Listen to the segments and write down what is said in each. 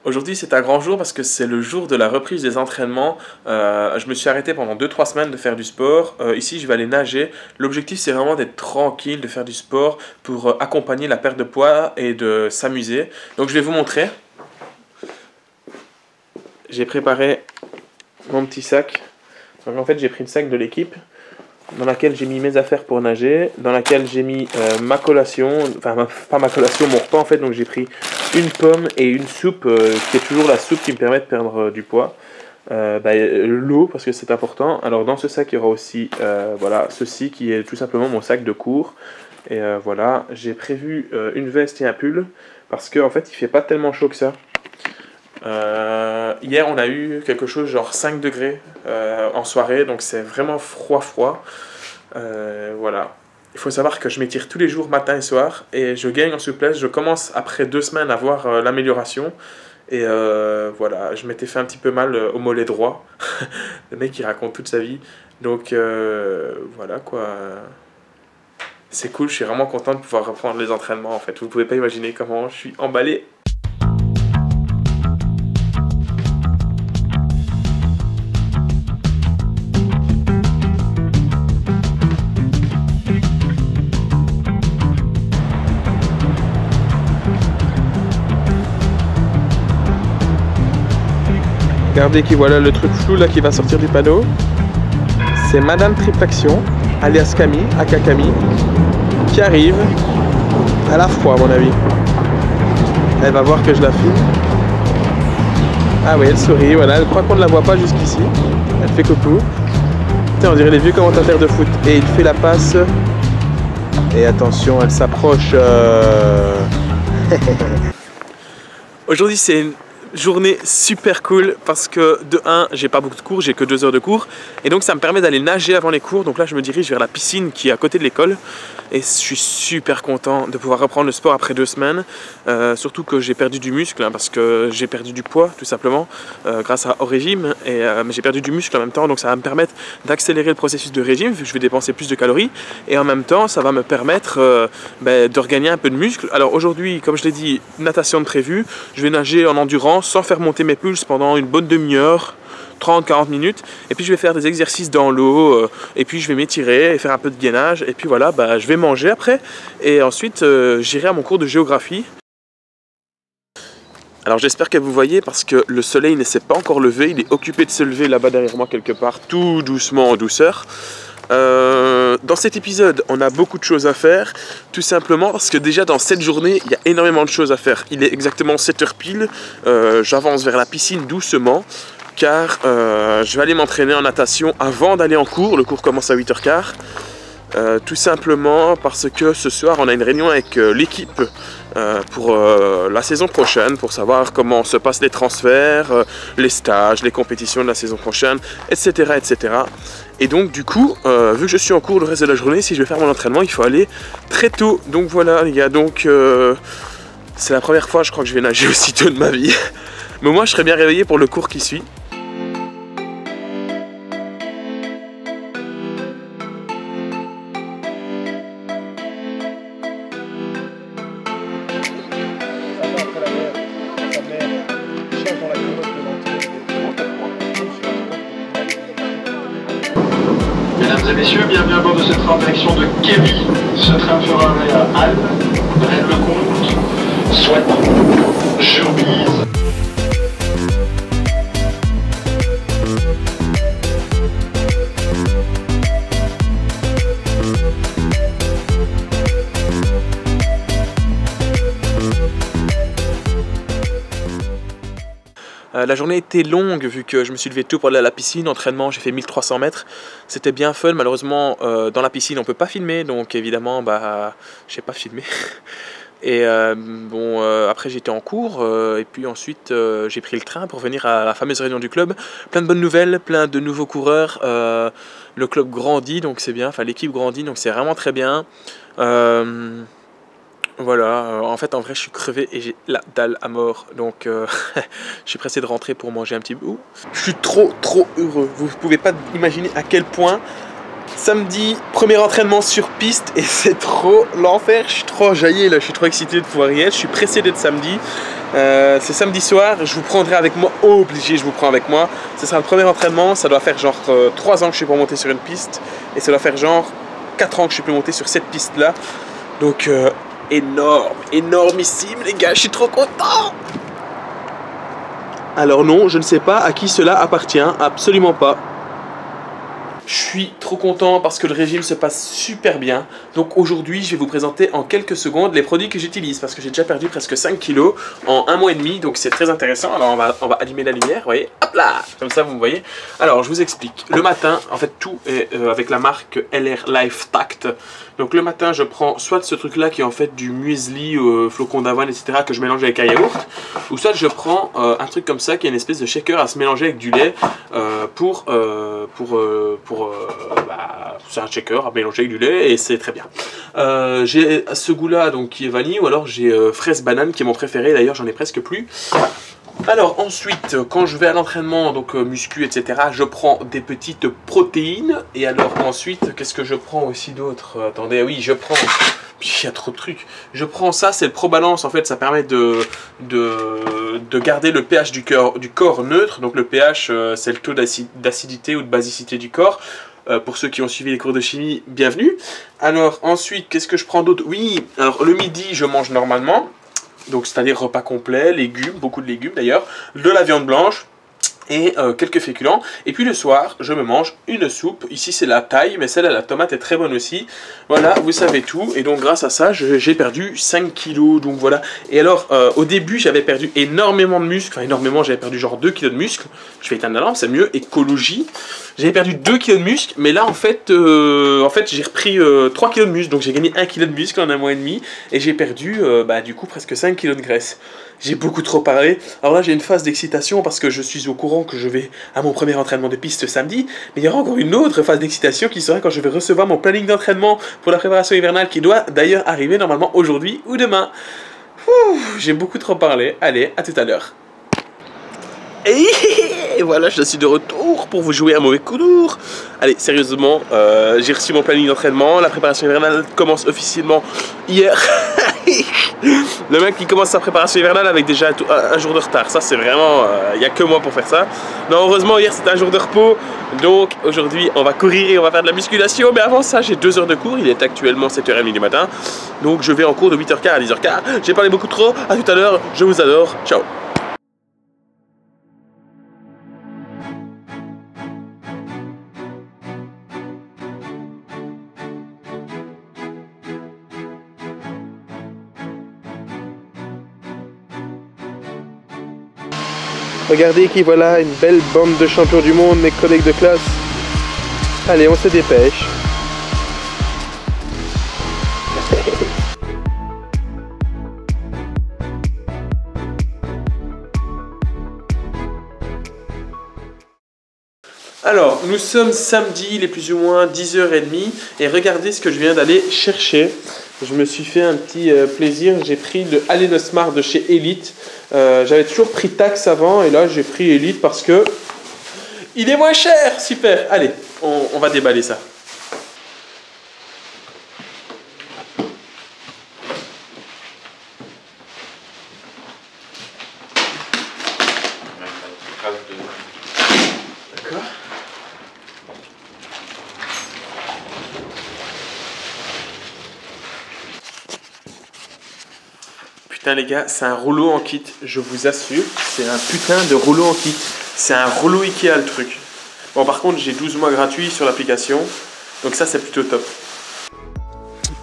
Aujourd'hui c'est un grand jour parce que c'est le jour de la reprise des entraînements. Je me suis arrêté pendant 2-3 semaines de faire du sport. Ici je vais aller nager. L'objectif c'est vraiment d'être tranquille, de faire du sport pour accompagner la perte de poids et de s'amuser. Donc je vais vous montrer. J'ai préparé mon petit sac. Donc en fait j'ai pris le sac de l'équipe dans laquelle j'ai mis mes affaires pour nager, dans laquelle j'ai mis ma collation, enfin pas ma collation, mon repas en fait, donc j'ai pris une pomme et une soupe, qui est toujours la soupe qui me permet de perdre du poids, l'eau parce que c'est important. Alors dans ce sac il y aura aussi voilà, ceci qui est tout simplement mon sac de cours, et voilà, j'ai prévu une veste et un pull, parce qu'en fait il fait pas tellement chaud que ça. Hier on a eu quelque chose genre 5 degrés en soirée, donc c'est vraiment froid. Voilà. Il faut savoir que je m'étire tous les jours matin et soir et je gagne en souplesse. Je commence après 2 semaines à voir l'amélioration, et voilà, je m'étais fait un petit peu mal au mollet droit. Le mec il raconte toute sa vie, donc voilà quoi. C'est cool, je suis vraiment content de pouvoir reprendre les entraînements en fait. Vous pouvez pas imaginer comment je suis emballé. Regardez qui voilà le truc flou là qui va sortir du panneau. C'est Madame Triplaction, alias Camille, aka Camille, qui arrive. Elle a froid à mon avis. Elle va voir que je la filme. Ah oui, elle sourit, voilà, elle croit qu'on ne la voit pas jusqu'ici. Elle fait coucou. Tiens, on dirait les vieux commentateurs de foot. Et il fait la passe. Et attention, elle s'approche. Aujourd'hui c'est une journée super cool parce que de 1, j'ai pas beaucoup de cours, j'ai que 2 heures de cours, et donc ça me permet d'aller nager avant les cours. Donc là je me dirige vers la piscine qui est à côté de l'école et je suis super content de pouvoir reprendre le sport après 2 semaines, surtout que j'ai perdu du muscle hein, parce que j'ai perdu du poids tout simplement grâce au régime, et mais j'ai perdu du muscle en même temps, donc ça va me permettre d'accélérer le processus de régime vu que je vais dépenser plus de calories, et en même temps ça va me permettre de regagner un peu de muscle. Alors aujourd'hui, comme je l'ai dit, natation de prévu, je vais nager en endurance sans faire monter mes pulses pendant une bonne demi-heure, 30-40 minutes, et puis je vais faire des exercices dans l'eau, et puis je vais m'étirer et faire un peu de gainage, et puis voilà, je vais manger après, et ensuite j'irai à mon cours de géographie. Alors j'espère que vous voyez parce que le soleil ne s'est pas encore levé, il est occupé de se lever là-bas derrière moi quelque part, tout doucement en douceur. Dans cet épisode, on a beaucoup de choses à faire, tout simplement parce que déjà dans cette journée, il y a énormément de choses à faire. Il est exactement 7h pile, j'avance vers la piscine doucement, car je vais aller m'entraîner en natation avant d'aller en cours. Le cours commence à 8h15. Tout simplement parce que ce soir on a une réunion avec l'équipe pour la saison prochaine, pour savoir comment se passent les transferts, les stages, les compétitions de la saison prochaine, etc. Et donc du coup, vu que je suis en cours le reste de la journée, si je vais faire mon entraînement, il faut aller très tôt. Donc voilà les gars, donc c'est la première fois je crois que je vais nager aussitôt de ma vie. Mais moi je serai bien réveillé pour le cours qui suit. Mesdames et messieurs, bienvenue à bord de ce train en direction de Kévy. Ce train fera arrêt à Albe, Rennes-le-Comte, Soigny, Jurbise. La journée était longue vu que je me suis levé tôt pour aller à la piscine. Entraînement, j'ai fait 1300 mètres. C'était bien fun. Malheureusement, dans la piscine, on ne peut pas filmer. Donc évidemment, j'ai pas filmé. Et après j'étais en cours. Et puis ensuite, j'ai pris le train pour venir à la fameuse réunion du club. Plein de bonnes nouvelles, plein de nouveaux coureurs. Le club grandit, donc c'est bien. Enfin, l'équipe grandit, donc c'est vraiment très bien. Voilà, en fait en vrai je suis crevé et j'ai la dalle à mort, donc je suis pressé de rentrer pour manger un petit bout. Je suis trop heureux, vous pouvez pas imaginer à quel point. Samedi, premier entraînement sur piste et c'est trop l'enfer, je suis trop jaillé là, je suis trop excité de pouvoir y être, je suis pressé d'être samedi. C'est samedi soir, je vous prendrai avec moi, obligé, je vous prends avec moi. Ce sera le premier entraînement, ça doit faire genre 3 ans que je suis pas monté sur une piste. Et ça doit faire genre 4 ans que je suis plus monté sur cette piste-là. Donc énorme, énormissime les gars, je suis trop content. Alors non, je ne sais pas à qui cela appartient, absolument pas. Je suis trop content parce que le régime se passe super bien. Donc aujourd'hui, je vais vous présenter en quelques secondes les produits que j'utilise parce que j'ai déjà perdu presque 5 kilos en 1 mois et demi. Donc c'est très intéressant. Alors on va allumer la lumière, vous voyez. Hop là, comme ça vous me voyez. Alors je vous explique. Le matin, en fait tout est avec la marque LR Life Tact. Donc le matin, je prends soit ce truc là qui est en fait du muesli, flocons d'avoine, etc. que je mélange avec un yaourt. Ou soit je prends un truc comme ça qui est une espèce de shaker à se mélanger avec du lait c'est un shaker à mélanger avec du lait et c'est très bien. J'ai ce goût là donc qui est vanille ou alors j'ai fraise banane qui est mon préféré, d'ailleurs j'en ai presque plus. Alors ensuite quand je vais à l'entraînement donc muscu etc, je prends des petites protéines. Et alors ensuite qu'est-ce que je prends aussi d'autre? Attendez, oui je prends, il y a trop de trucs. Je prends ça, c'est le ProBalance, en fait ça permet de garder le pH du corps neutre. Donc le pH c'est le taux d'acidité ou de basicité du corps. Pour ceux qui ont suivi les cours de chimie, bienvenue. Alors ensuite, qu'est-ce que je prends d'autre? Oui, alors le midi, je mange normalement. Donc c'est-à-dire repas complet, légumes, beaucoup de légumes d'ailleurs. De la viande blanche et quelques féculents. Et puis le soir, je me mange une soupe. Ici c'est la thaï, mais celle à la tomate est très bonne aussi. Voilà, vous savez tout. Et donc grâce à ça, j'ai perdu 5 kilos. Donc voilà. Et alors, au début, j'avais perdu énormément de muscles. Enfin énormément, j'avais perdu genre 2 kilos de muscles. Je vais éteindre l'alarme, c'est mieux. Écologie. J'avais perdu 2 kilos de muscles. Mais là, en fait j'ai repris 3 kilos de muscles. Donc j'ai gagné 1 kilo de muscles en 1 mois et demi. Et j'ai perdu, du coup, presque 5 kilos de graisse. J'ai beaucoup trop parlé. Alors là, j'ai une phase d'excitation parce que je suis au courant que je vais à mon premier entraînement de piste samedi. Mais il y aura encore une autre phase d'excitation qui sera quand je vais recevoir mon planning d'entraînement pour la préparation hivernale qui doit d'ailleurs arriver normalement aujourd'hui ou demain. J'ai beaucoup trop parlé. Allez, à tout à l'heure. Et voilà, je suis de retour pour vous jouer un mauvais coup lourd. Allez, sérieusement, j'ai reçu mon planning d'entraînement. La préparation hivernale commence officiellement hier. Le mec qui commence sa préparation hivernale avec déjà un jour de retard. Ça, c'est vraiment... Il n'y a que moi pour faire ça. Non, heureusement, hier, c'était un jour de repos. Donc, aujourd'hui, on va courir et on va faire de la musculation. Mais avant ça, j'ai 2 heures de cours. Il est actuellement 7h30 du matin. Donc, je vais en cours de 8h15 à 10h15. J'ai parlé beaucoup trop. À tout à l'heure. Je vous adore. Ciao. Regardez qui voilà, une belle bande de champions du monde, mes collègues de classe. Allez, on se dépêche. Alors, nous sommes samedi, il est plus ou moins 10h30 et regardez ce que je viens d'aller chercher. Je me suis fait un petit plaisir, j'ai pris le Aleno Smart de chez Elite. J'avais toujours pris Tax avant et là j'ai pris Elite parce que il est moins cher. Super, allez, on va déballer ça. D'accord. Putain les gars, c'est un rouleau en kit, je vous assure, c'est un putain de rouleau en kit. C'est un rouleau Ikea le truc. Bon par contre j'ai 12 mois gratuits sur l'application, donc ça c'est plutôt top.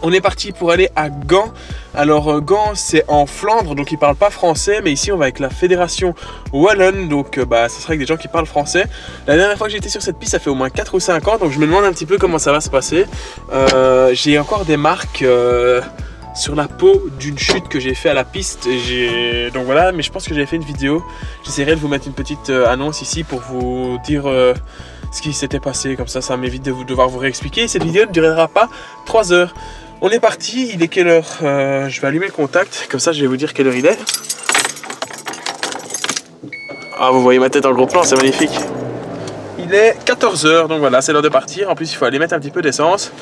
On est parti pour aller à Gand. Alors Gand c'est en Flandre, donc ils parlent pas français, mais ici on va avec la fédération wallonne, donc ça sera avec des gens qui parlent français. La dernière fois que j'étais sur cette piste ça fait au moins 4 ou 5 ans, donc je me demande un petit peu comment ça va se passer. J'ai encore des marques sur la peau d'une chute que j'ai fait à la piste. Donc voilà, mais je pense que j'avais fait une vidéo. J'essaierai de vous mettre une petite annonce ici pour vous dire ce qui s'était passé. Comme ça m'évite de devoir vous réexpliquer. Cette vidéo ne durera pas 3 heures. On est parti, il est quelle heure? Je vais allumer le contact, comme ça je vais vous dire quelle heure il est. Ah, vous voyez ma tête en gros plan, c'est magnifique. Il est 14 h, donc voilà, c'est l'heure de partir. En plus, il faut aller mettre un petit peu d'essence.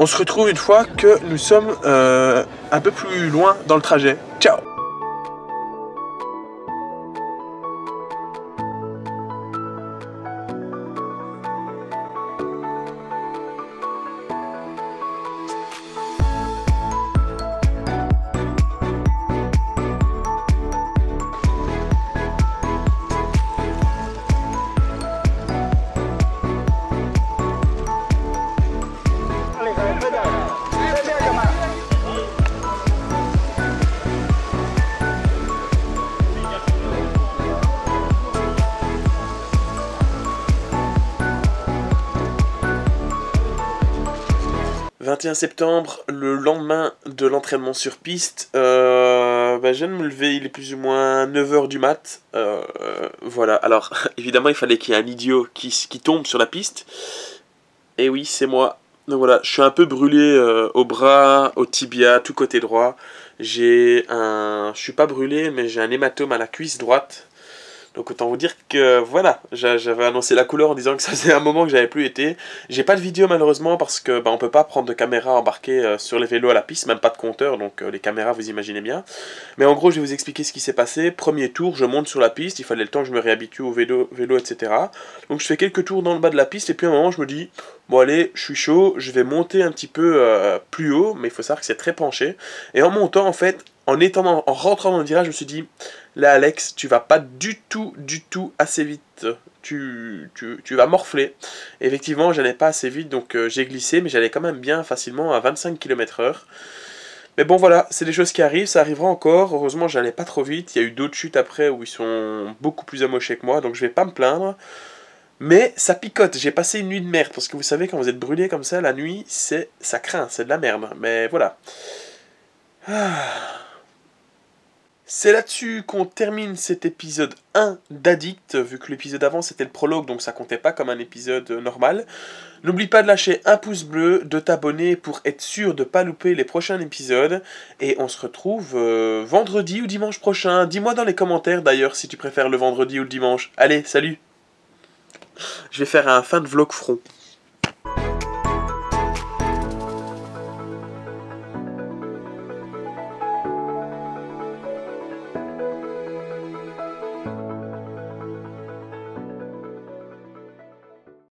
On se retrouve une fois que nous sommes un peu plus loin dans le trajet. Ciao! 21 septembre, le lendemain de l'entraînement sur piste, je viens de me lever, il est plus ou moins 9h du mat. Voilà, alors évidemment il fallait qu'il y ait un idiot qui tombe sur la piste. Et oui, c'est moi. Donc voilà, je suis un peu brûlé au bras, au tibia, tout côté droit. Je suis pas brûlé, mais j'ai un hématome à la cuisse droite. Donc autant vous dire que voilà, j'avais annoncé la couleur en disant que ça faisait un moment que j'avais plus été. J'ai pas de vidéo malheureusement parce que on peut pas prendre de caméra embarquée sur les vélos à la piste, même pas de compteur, donc les caméras vous imaginez bien. Mais en gros je vais vous expliquer ce qui s'est passé. Premier tour, je monte sur la piste, il fallait le temps que je me réhabitue au vélo, etc. Donc je fais quelques tours dans le bas de la piste et puis à un moment je me dis, bon allez, je suis chaud, je vais monter un petit peu plus haut, mais il faut savoir que c'est très penché. Et en montant en fait, en rentrant dans le virage, je me suis dit, là Alex, tu vas pas du tout assez vite. Tu vas morfler. Et effectivement, j'allais pas assez vite, donc j'ai glissé, mais j'allais quand même bien facilement à 25 km/h. Mais bon voilà, c'est des choses qui arrivent, ça arrivera encore. Heureusement, j'allais pas trop vite. Il y a eu d'autres chutes après où ils sont beaucoup plus amochés que moi, donc je vais pas me plaindre. Mais ça picote, j'ai passé une nuit de merde, parce que vous savez, quand vous êtes brûlé comme ça, la nuit, ça craint, c'est de la merde. Mais voilà. C'est là-dessus qu'on termine cet épisode 1 d'Addict, vu que l'épisode avant c'était le prologue, donc ça comptait pas comme un épisode normal. N'oublie pas de lâcher un pouce bleu, de t'abonner pour être sûr de pas louper les prochains épisodes. Et on se retrouve vendredi ou dimanche prochain. Dis-moi dans les commentaires d'ailleurs si tu préfères le vendredi ou le dimanche. Allez, salut! Je vais faire un fin de vlog front.